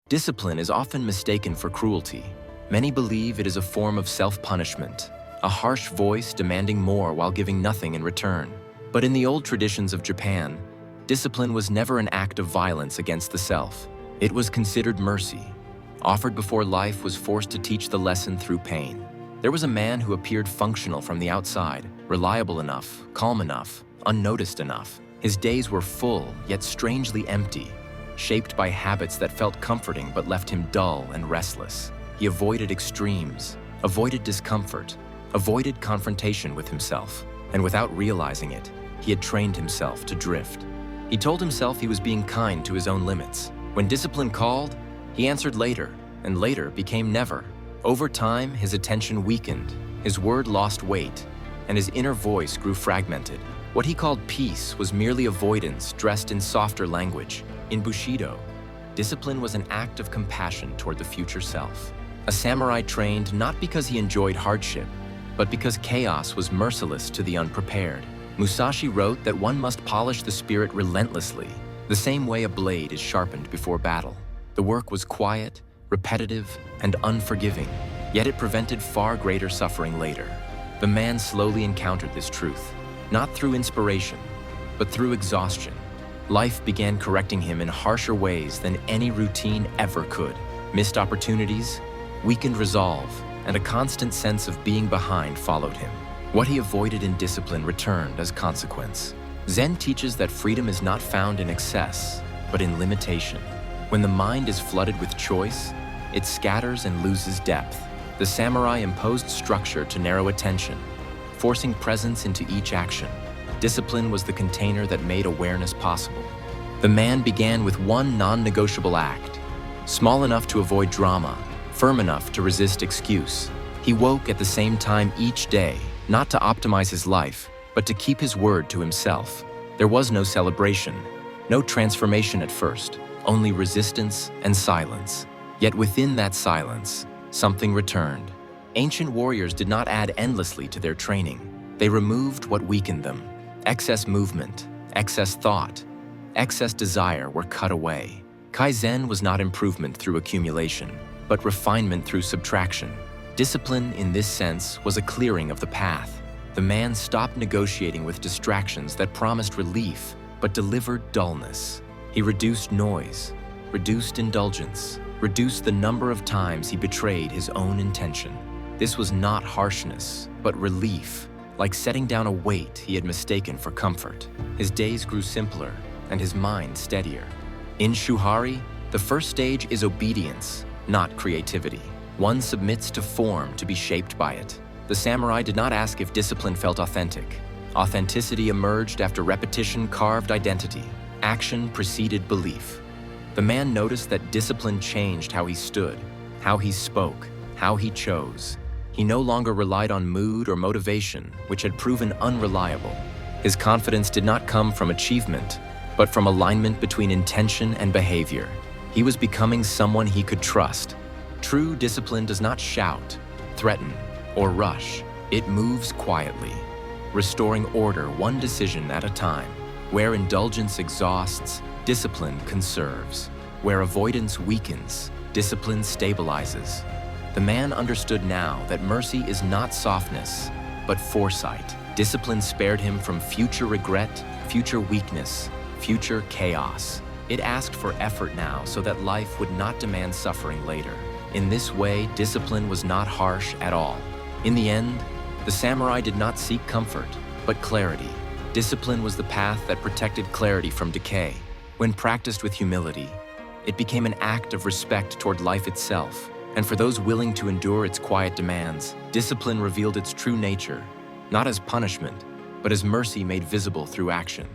Discipline is often mistaken for cruelty. Many believe it is a form of self-punishment, a harsh voice demanding more while giving nothing in return. But in the old traditions of Japan, discipline was never an act of violence against the self. It was considered mercy, offered before life was forced to teach the lesson through pain. There was a man who appeared functional from the outside, reliable enough, calm enough, unnoticed enough. His days were full, yet strangely empty, shaped by habits that felt comforting but left him dull and restless. He avoided extremes, avoided discomfort, avoided confrontation with himself, and without realizing it, he had trained himself to drift. He told himself he was being kind to his own limits. When discipline called, he answered later, and later became never. Over time, his attention weakened, his word lost weight, and his inner voice grew fragmented. What he called peace was merely avoidance dressed in softer language. In Bushido, discipline was an act of compassion toward the future self. A samurai trained not because he enjoyed hardship, but because chaos was merciless to the unprepared. Musashi wrote that one must polish the spirit relentlessly, the same way a blade is sharpened before battle. The work was quiet, repetitive, and unforgiving, yet it prevented far greater suffering later. The man slowly encountered this truth, not through inspiration, but through exhaustion. Life began correcting him in harsher ways than any routine ever could. Missed opportunities, weakened resolve, and a constant sense of being behind followed him. What he avoided in discipline returned as consequence. Zen teaches that freedom is not found in excess, but in limitation. When the mind is flooded with choice, it scatters and loses depth. The samurai imposed structure to narrow attention, forcing presence into each action. Discipline was the container that made awareness possible. The man began with one non-negotiable act, small enough to avoid drama, firm enough to resist excuse. He woke at the same time each day, not to optimize his life, but to keep his word to himself. There was no celebration, no transformation at first, only resistance and silence. Yet within that silence, something returned. Ancient warriors did not add endlessly to their training. They removed what weakened them. Excess movement, excess thought, excess desire were cut away. Kaizen was not improvement through accumulation, but refinement through subtraction. Discipline, in this sense, was a clearing of the path. The man stopped negotiating with distractions that promised relief, but delivered dullness. He reduced noise, reduced indulgence, reduced the number of times he betrayed his own intention. This was not harshness, but relief, like setting down a weight he had mistaken for comfort. His days grew simpler, and his mind steadier. In Shuhari, the first stage is obedience, not creativity. One submits to form to be shaped by it. The samurai did not ask if discipline felt authentic. Authenticity emerged after repetition carved identity. Action preceded belief. The man noticed that discipline changed how he stood, how he spoke, how he chose. He no longer relied on mood or motivation, which had proven unreliable. His confidence did not come from achievement, but from alignment between intention and behavior. He was becoming someone he could trust. True discipline does not shout, threaten, or rush. It moves quietly, restoring order one decision at a time. Where indulgence exhausts, discipline conserves. Where avoidance weakens, discipline stabilizes. The man understood now that mercy is not softness, but foresight. Discipline spared him from future regret, future weakness, future chaos. It asked for effort now so that life would not demand suffering later. In this way, discipline was not harsh at all. In the end, the samurai did not seek comfort, but clarity. Discipline was the path that protected clarity from decay. When practiced with humility, it became an act of respect toward life itself. And for those willing to endure its quiet demands, discipline revealed its true nature, not as punishment, but as mercy made visible through action.